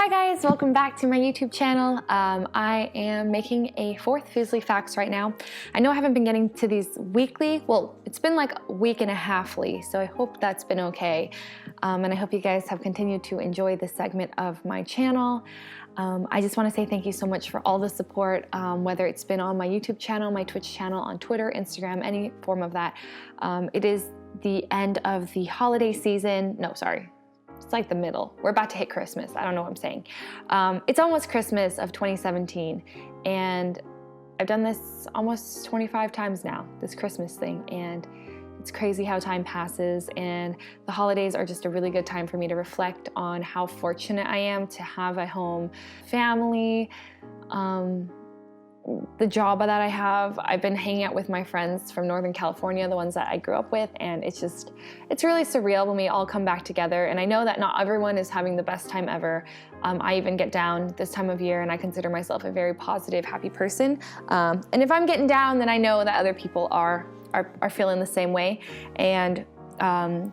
Hi guys, welcome back to my YouTube channel. I am making a fourth Fuslie Faqs right now. I know I haven't been getting to these weekly. Well, it's been like a week and a halfly, so I hope that's been okay. And I hope you guys have continued to enjoy this segment of my channel. I just want to say thank you so much for all the support, whether it's been on my YouTube channel, my Twitch channel, on Twitter, Instagram, any form of that. It is the end of the holiday season. No, sorry. It's like the middle. We're about to hit Christmas. I don't know what I'm saying. It's almost Christmas of 2017, and I've done this almost 25 times now, this Christmas thing, and it's crazy how time passes, and the holidays are just a really good time for me to reflect on how fortunate I am to have a home family, the job that I have. I've been hanging out with my friends from Northern California, the ones that I grew up with, and it's really surreal when we all come back together. And I know that not everyone is having the best time ever. I even get down this time of year, and I consider myself a very positive, happy person. And if I'm getting down, then I know that other people are feeling the same way. And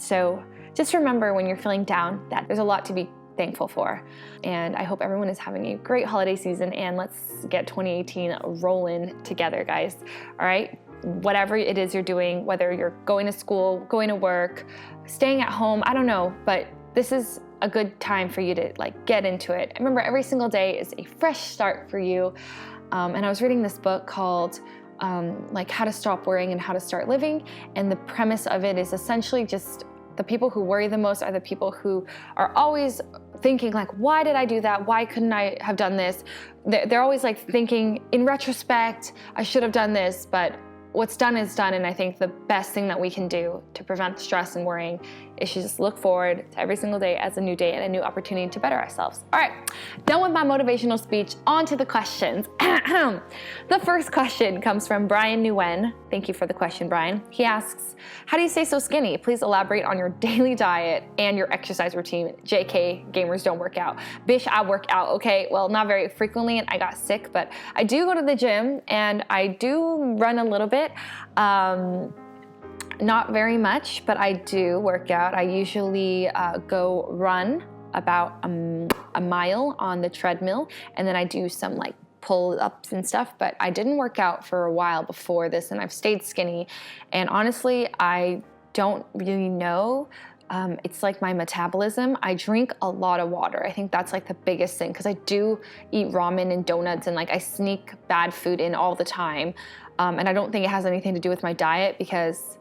so just remember when you're feeling down that there's a lot to be thankful for. And I hope everyone is having a great holiday season, and let's get 2018 rolling together, guys. All right? Whatever it is you're doing, whether you're going to school, going to work, staying at home, I don't know, but this is a good time for you to like get into it. Remember, every single day is a fresh start for you. And I was reading this book called like How to Stop Worrying and How to Start Living. And the premise of it is essentially just the people who worry the most are the people who are always thinking like, why did I do that? Why couldn't I have done this? They're always like thinking, in retrospect, I should have done this, but what's done is done. And I think the best thing that we can do to prevent stress and worrying is to just look forward to every single day as a new day and a new opportunity to better ourselves. All right, done with my motivational speech, on to the questions. The first question comes from Brian Nguyen. Thank you for the question, Brian. He asks, how do you stay so skinny? Please elaborate on your daily diet and your exercise routine. JK, gamers don't work out. Bish, I work out, okay? Well, not very frequently, and I got sick, but I do go to the gym, and I do run a little bit. Not very much, but I do work out. I usually go run about a mile on the treadmill, and then I do some like pull-ups and stuff, but I didn't work out for a while before this, and I've stayed skinny. And honestly, I don't really know. It's like my metabolism. I drink a lot of water. I think that's like the biggest thing, because I do eat ramen and donuts, and like I sneak bad food in all the time. And I don't think it has anything to do with my diet, because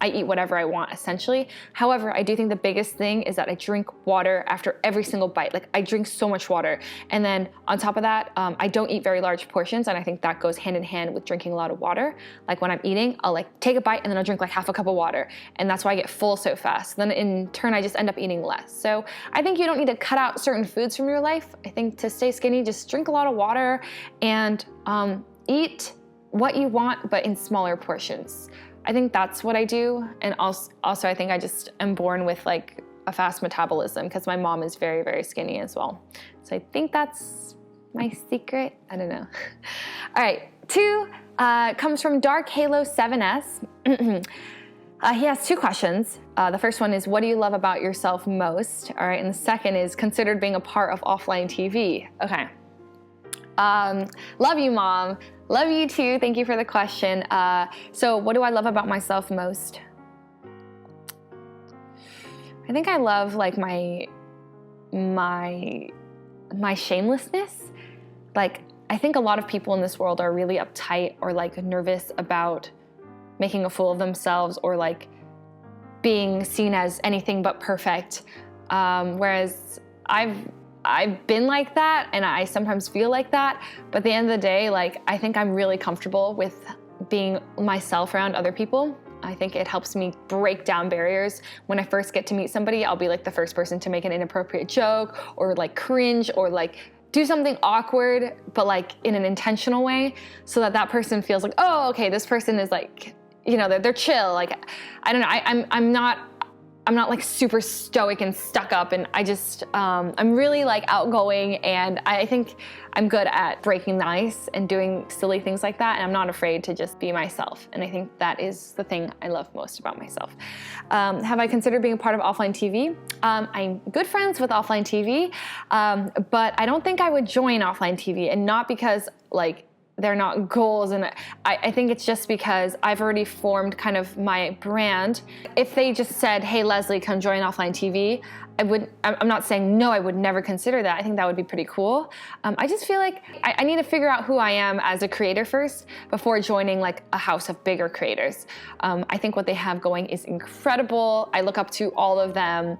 I eat whatever I want, essentially. However, I do think the biggest thing is that I drink water after every single bite. Like, I drink so much water. And then on top of that, I don't eat very large portions, and I think that goes hand in hand with drinking a lot of water. Like, when I'm eating, I'll like take a bite and then I'll drink like half a cup of water. And that's why I get full so fast. Then in turn, I just end up eating less. So I think you don't need to cut out certain foods from your life. I think to stay skinny, just drink a lot of water and eat what you want, but in smaller portions. I think that's what I do. And also I think I just am born with like a fast metabolism, because my mom is very, very skinny as well. So I think that's my secret. I don't know. All right, 2 comes from Dark Halo 7S. He has 2 questions. The first one is, what do you love about yourself most? All right, and the second is, considered being a part of Offlinetv. Okay. Love you, Mom. Love you too. Thank you for the question. So what do I love about myself most? I think I love like my shamelessness. Like, I think a lot of people in this world are really uptight or like nervous about making a fool of themselves, or like being seen as anything but perfect. Whereas I've been like that, and I sometimes feel like that, but at the end of the day, like, I think I'm really comfortable with being myself around other people. I think it helps me break down barriers. When I first get to meet somebody, I'll be like the first person to make an inappropriate joke, or like cringe, or like do something awkward, but like in an intentional way, so that that person feels like, oh, okay, this person is like, you know, they're chill. Like, I don't know, I'm not like super stoic and stuck up, and I just, I'm really like outgoing, and I think I'm good at breaking the ice and doing silly things like that, and I'm not afraid to just be myself, and I think that is the thing I love most about myself. Have I considered being a part of Offlinetv? I'm good friends with Offlinetv, but I don't think I would join Offlinetv, and not because like they're not goals, and I think it's just because I've already formed kind of my brand. If they just said, hey Leslie, come join Offlinetv, I'm not saying no, I would never consider that. I think that would be pretty cool. I just feel like I need to figure out who I am as a creator first before joining like a house of bigger creators. I think what they have going is incredible. I look up to all of them.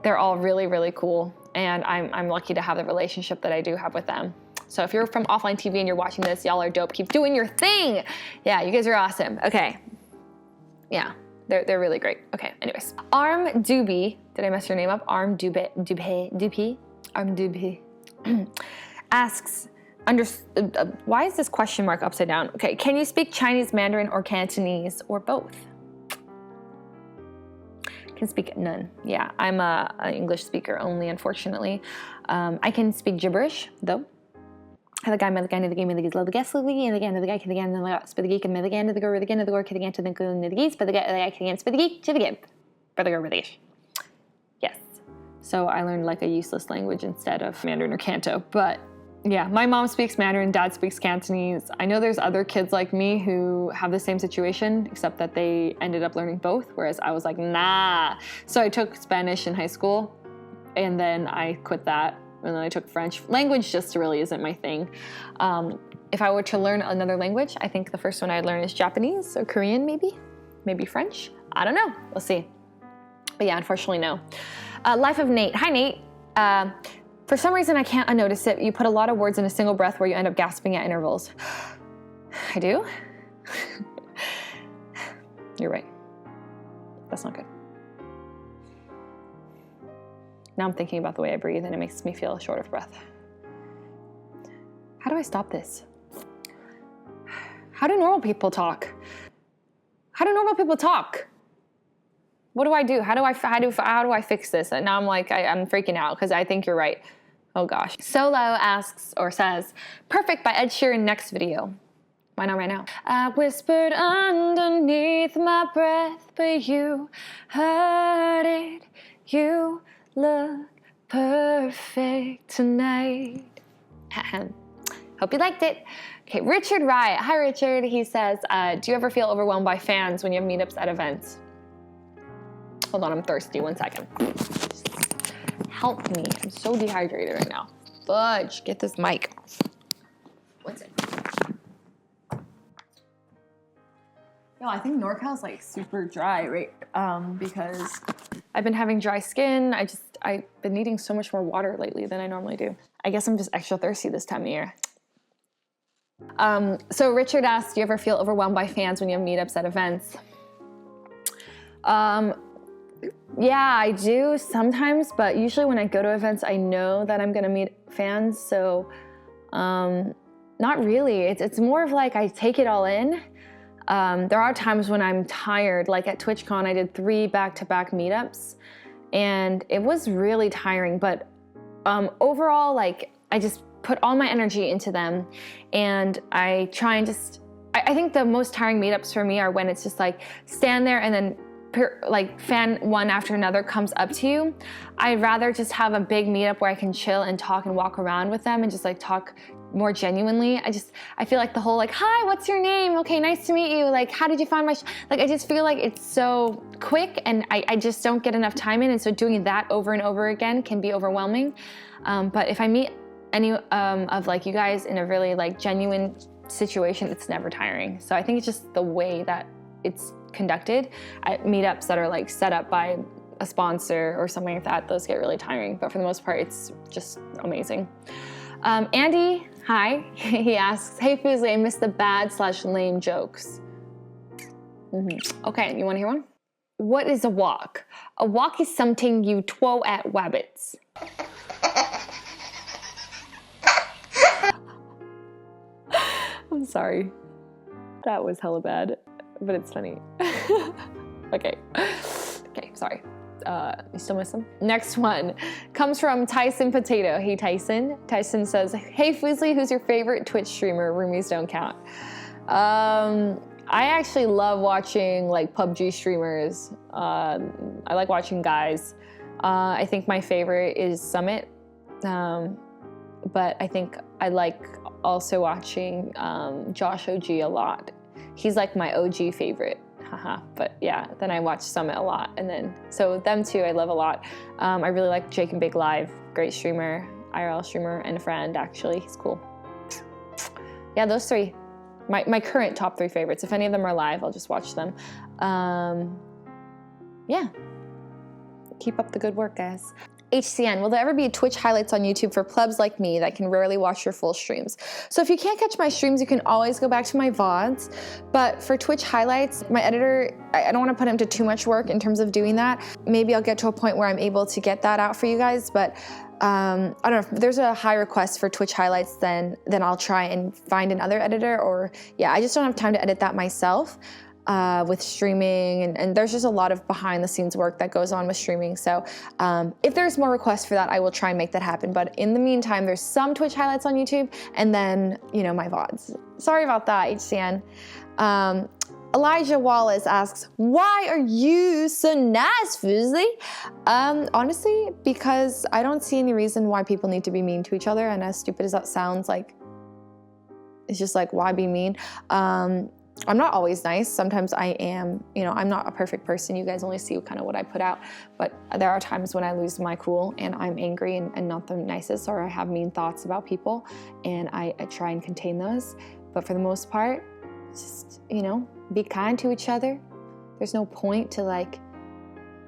They're all really, really cool, and I'm lucky to have the relationship that I do have with them. So if you're from Offlinetv and you're watching this, y'all are dope. Keep doing your thing. Yeah, you guys are awesome. Okay. Yeah, they're really great. Okay, anyways. Arm Doobie, did I mess your name up? Arm Doobie asks, why is this question mark upside down? Okay, can you speak Chinese, Mandarin, or Cantonese, or both? Can speak none. Yeah, I'm an English speaker only, unfortunately. I can speak gibberish, though. The guy, the game, the geese, love the guest, the again, the guy, the again, the spit the geek, and the again, the girl, the again, the gore, the again, to the geese, but the guy, the again, spit the geek, to the game, for the girl, the yes. So I learned like a useless language instead of Mandarin or Canto. But yeah, my mom speaks Mandarin, dad speaks Cantonese. I know there's other kids like me who have the same situation, except that they ended up learning both, whereas I was like, nah. So I took Spanish in high school, and then I quit that. And then I took French. Language just really isn't my thing. If I were to learn another language, I think the first one I'd learn is Japanese or Korean, maybe French. I don't know. We'll see. But yeah, unfortunately, no. Life of Nate. Hi, Nate. For some reason, I can't unnotice it. You put a lot of words in a single breath where you end up gasping at intervals. I do? You're right. That's not good. Now I'm thinking about the way I breathe, and it makes me feel short of breath. How do I stop this? How do normal people talk? How do normal people talk? What do I do? How do I fix this? And now I'm like, I'm freaking out because I think you're right. Oh gosh. Solo asks or says, perfect by Ed Sheeran next video. Why not right now? I whispered underneath my breath, but you heard it. You look perfect tonight. Hope you liked it. Okay, Richard Riot. Hi, Richard. He says, do you ever feel overwhelmed by fans when you have meetups at events? Hold on, I'm thirsty. 1 second. Help me. I'm so dehydrated right now. Fudge, get this mic. 1 second. Yo, I think NorCal's like super dry, right? Because I've been having dry skin. I've been needing so much more water lately than I normally do. I guess I'm just extra thirsty this time of year. So Richard asked, do you ever feel overwhelmed by fans when you have meetups at events? Yeah, I do sometimes, but usually when I go to events, I know that I'm gonna meet fans, so not really. It's more of like I take it all in. There are times when I'm tired, like at TwitchCon, I did 3 back-to-back meetups, and it was really tiring, but overall, like, I just put all my energy into them, and I try and just, I think the most tiring meetups for me are when it's just like, stand there and then like fan one after another comes up to you. I'd rather just have a big meetup where I can chill and talk and walk around with them and just like talk more genuinely. I feel like the whole like, hi, what's your name? Okay, nice to meet you. Like, how did you find my like, I just feel like it's so quick and I just don't get enough time in. And so doing that over and over again can be overwhelming. But if I meet any of like you guys in a really like genuine situation, it's never tiring. So I think it's just the way that it's conducted at meetups that are like set up by a sponsor or something like that. Those get really tiring. But for the most part, it's just amazing. Andy, hi, he asks, hey Fuslie, I missed the bad/lame jokes. Okay, you wanna hear one? What is a walk? A walk is something you twow at wabbits. I'm sorry. That was hella bad, but it's funny. Okay. sorry. You still miss them? Next one comes from Tyson Potato. Hey, Tyson. Tyson says, hey, Fuslie, who's your favorite Twitch streamer? Roomies don't count. I actually love watching like PUBG streamers. I like watching guys. I think my favorite is Summit. But I think I like also watching Josh OG a lot. He's like my OG favorite. But yeah, then I watch Summit a lot, and then so them two I love a lot. I really like Jake and Big Live, great streamer, IRL streamer, and a friend actually. He's cool. Yeah, those three, my current top 3 favorites. If any of them are live, I'll just watch them. Yeah, keep up the good work, guys. HCN, will there ever be Twitch highlights on YouTube for plebs like me that can rarely watch your full streams? So if you can't catch my streams, you can always go back to my VODs. But for Twitch highlights, my editor, I don't want to put him to too much work in terms of doing that. Maybe I'll get to a point where I'm able to get that out for you guys. But I don't know, if there's a high request for Twitch highlights, then I'll try and find another editor. Or yeah, I just don't have time to edit that myself. With streaming, and there's just a lot of behind the scenes work that goes on with streaming. So if there's more requests for that, I will try and make that happen. But in the meantime, there's some Twitch highlights on YouTube, and then, you know, my VODs. Sorry about that, HCN. Elijah Wallace asks, why are you so nice, Fuslie? Honestly, because I don't see any reason why people need to be mean to each other, and as stupid as that sounds, like, it's just like, why be mean? I'm not always nice. Sometimes I am, you know, I'm not a perfect person. You guys only see kind of what I put out, but there are times when I lose my cool and I'm angry and not the nicest, or I have mean thoughts about people, and I try and contain those. But for the most part, just, you know, be kind to each other. There's no point to, like,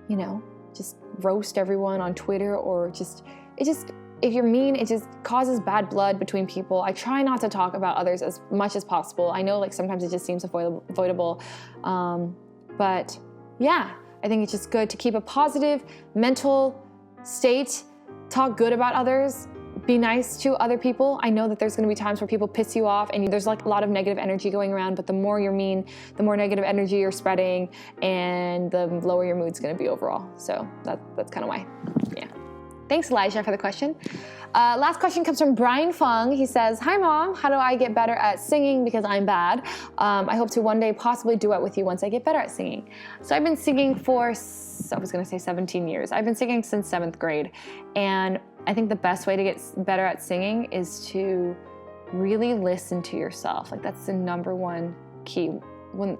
you know, just roast everyone on Twitter, or if you're mean, it just causes bad blood between people. I try not to talk about others as much as possible. I know, like, sometimes it just seems avoidable. But yeah, I think it's just good to keep a positive mental state, talk good about others, be nice to other people. I know that there's gonna be times where people piss you off and there's like a lot of negative energy going around, but the more you're mean, the more negative energy you're spreading, and the lower your mood's gonna be overall. So that's kind of why, yeah. Thanks, Elijah, for the question. Last question comes from Brian Fung. He says, hi, Mom. How do I get better at singing because I'm bad? I hope to one day possibly duet with you once I get better at singing. So I've been singing for, I was going to say 17 years. I've been singing since 7th grade. And I think the best way to get better at singing is to really listen to yourself. Like, that's the #1 key. When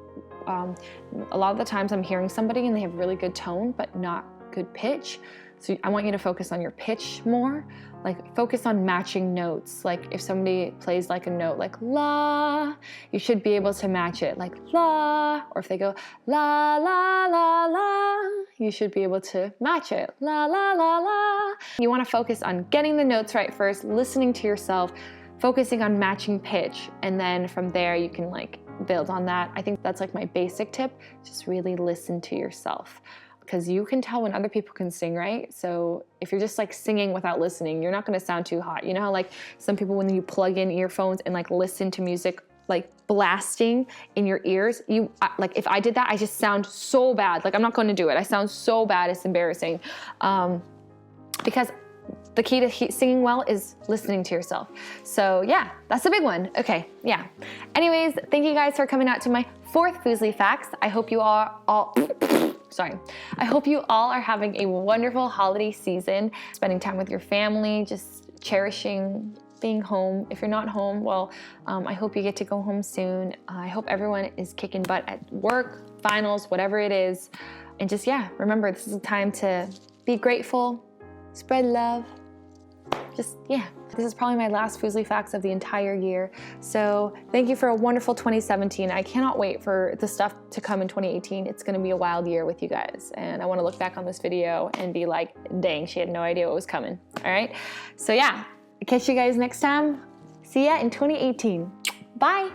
a lot of the times I'm hearing somebody and they have really good tone, but not good pitch. So I want you to focus on your pitch more, like focus on matching notes. Like if somebody plays like a note like la, you should be able to match it like la, or if they go la, la, la, la, you should be able to match it la, la, la, la. You want to focus on getting the notes right first, listening to yourself, focusing on matching pitch, and then from there you can like build on that. I think that's like my basic tip, just really listen to yourself. Because you can tell when other people can sing, right? So if you're just like singing without listening, you're not gonna sound too hot. You know how like some people, when you plug in earphones and like listen to music like blasting in your ears, like if I did that, I just sound so bad. Like I'm not gonna do it. I sound so bad, it's embarrassing. Because the key to singing well is listening to yourself. So yeah, that's a big one. Okay, yeah. Anyways, thank you guys for coming out to my 4th Fuslie Faqs. I hope you I hope you all are having a wonderful holiday season, spending time with your family, just cherishing being home. If you're not home, well, I hope you get to go home soon. I hope everyone is kicking butt at work, finals, whatever it is. And just, yeah, remember, this is a time to be grateful, spread love. Just, yeah, this is probably my last Fuslie Faqs of the entire year. So thank you for a wonderful 2017. I cannot wait for the stuff to come in 2018. It's gonna be a wild year with you guys. And I wanna look back on this video and be like, dang, she had no idea what was coming, all right? So yeah, I'll catch you guys next time. See ya in 2018. Bye.